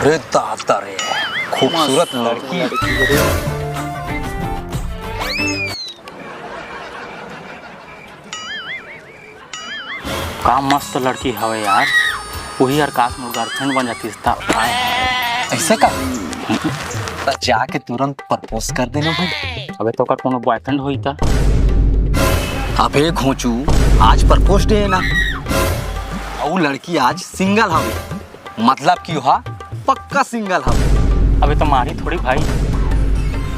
अरे दादा रे, खूबसूरत लड़की। का मस्त लड़की हवे यार, वही यार काश मोर गर्लफ्रेंड बन जाती था। ऐसे का तो जाके तुरंत प्रपोज कर देना भाई। अबे तो का कोनो बॉयफ्रेंड होई था? अबे घोंचू, आज प्रपोज डे है ना, और लड़की आज सिंगल हवे, मतलब कि वहा पक्का सिंगल हवे। अबे तो मारी थोड़ी भाई।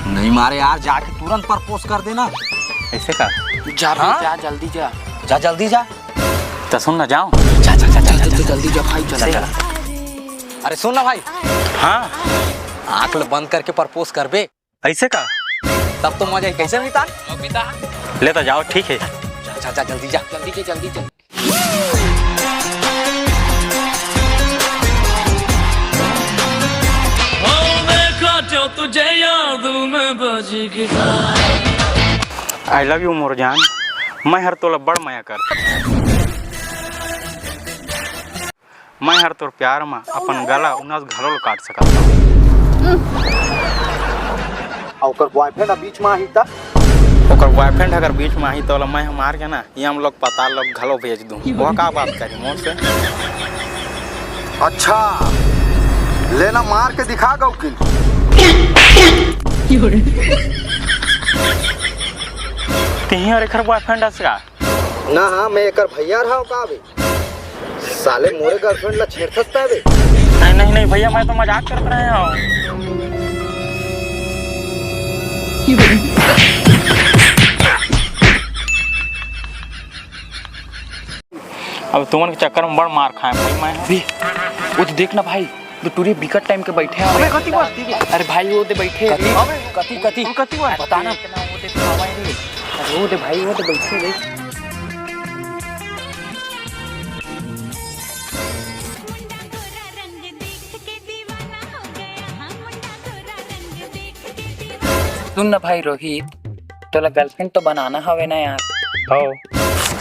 नहीं मारे यार, जाके तुरंत प्रपोज कर देना। ऐसे का? जा भाई, हाँ? जा जल्दी जा। जा जल्दी जा। तो सुन ना, जाओ। जा जा जा जा, जा, जा। जल्दी जा भाई, चल। अरे सुन ना भाई, हाँ आंख बंद करके प्रपोज कर बे, ऐसे का? तब तो मजा ही कैसे मिलता। ले तो जाओ, ठीक है। जा जा जल्दी जा। जल्दी जा। तुझे याद में बजी आई लव यू मोर जान, मैं हर तोला बड़ माया कर। मैं हर तोर प्यार में अपन गला उनास घलोल काट सकता हूँ। ओकर बॉयफ्रेंड बीच में आई था। ओकर बॉयफ्रेंड अगर बीच में आई तो मैं मार के ना ये हम लोग पता लोग घलो भेज दूँ। वो का बात करी मोर से? अच्छा लेना, मार के दिखा गौ कि कहीं और एक बॉयफ्रेंड का ना। हाँ मैं एक भैया रहा का बे, साले मोरे गर्लफ्रेंड ला छेड़ सकता है बे। नहीं भैया, मैं तो मजाक कर रहा हूँ। अब तुमन के चक्कर में बड़ मार खाए भाई मैं। वो तो देखना भाई, तो टूरे बिकट टाइम के बैठे हैं। अबे कति बात? अरे भाई वो दे बैठे। कती बात बताना वो दे तो आवाज रे। अरे वो दे भाई, वो तो बैठे रे। सुन ना भाई रोहित, तोला गर्लफ्रेंड तो बनाना हवे ना यार। हो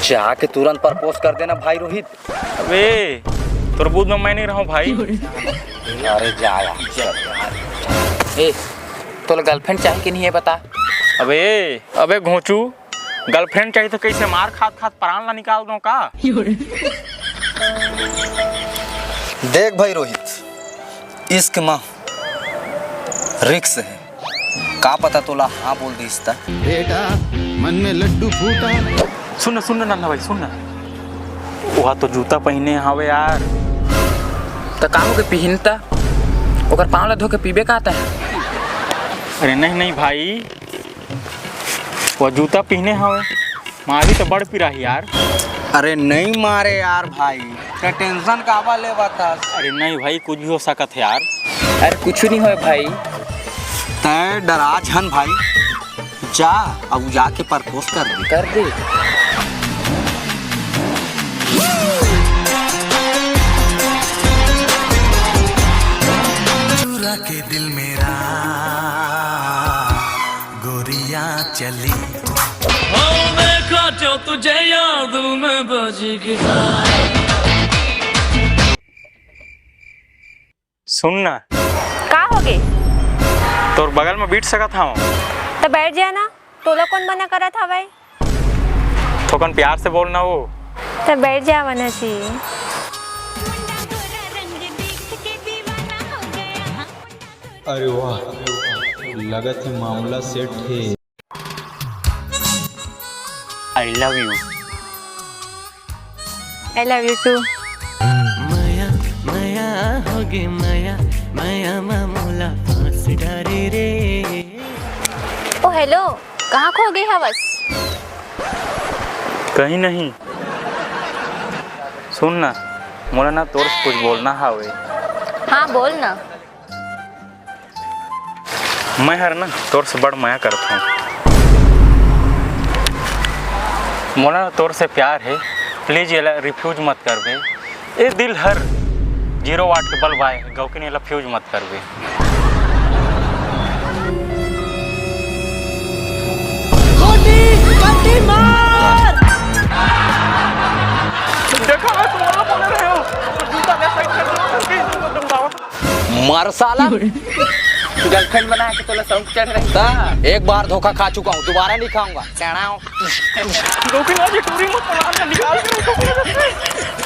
जाके तुरंत प्रपोज कर देना भाई रोहित। अबे तरबूज में मैं नहीं रहूं भाई। अरे जा यार। ए तोला गर्लफ्रेंड चाहिए कि नहीं है बता। अबे घोंचू, गर्लफ्रेंड चाहिए तो कैसे मार खात खात प्राण ला निकाल दो का? देख भाई रोहित, इश्क में रिक्स है, का पता तोला हाँ बोल दी इसता। बेटा मन में लड्डू फूटा। सुन ना भाई, सुन ना, वहाँ तो जूता पहने हवे यार। तो का हो के पहनता, ओकर पाँव ला धो के पीबे का आता है। अरे नहीं भाई, वो जूता पहने हवे, मारी तो बड़ पिराही यार। अरे नहीं मारे यार भाई, क्या टेंशन काबा ले बता। अरे नहीं भाई, कुछ भी हो सकत है यार। अरे कुछ नहीं हो भाई। तय डरा छन भाई, जा अब जाके प्रपोज कर दे। चुरा के दिल मेरा गोरिया चली। देखा जो तुझे याद में बजी सुन ना, का हो गए? तोर बगल में बैठ सकत हूँ तो बैठ जाए ना, तोला कौन मना करा था भाई? थोकन प्यार से बोलना हो तो बैठ जा मना चाहिए। अरे वाह, लगत ही मामला सेट है। I love you. I love you too. माया होगी माया मामूला फांस डारे रे। ओ हेलो, कहाँ खो गई हवस? कहीं नहीं। सुन ना, मोला ना तोर से कुछ बोलना हवे। हाँ बोल ना। मैं हर ना तोर से बड़ माया करता हूँ। मोला तोर से प्यार है, प्लीज ये रिफ्यूज मत कर बे। ये दिल हर 0 वाट के बल्ब आए गौ के नहीं फ्यूज मत कर बे। मत और साला गर्लफ्रेंड बना के तोला शौक चढ़ रही। एक बार धोखा खा चुका हूँ, दोबारा नहीं खाऊंगा। गौकिन आज टूरी मत निकाल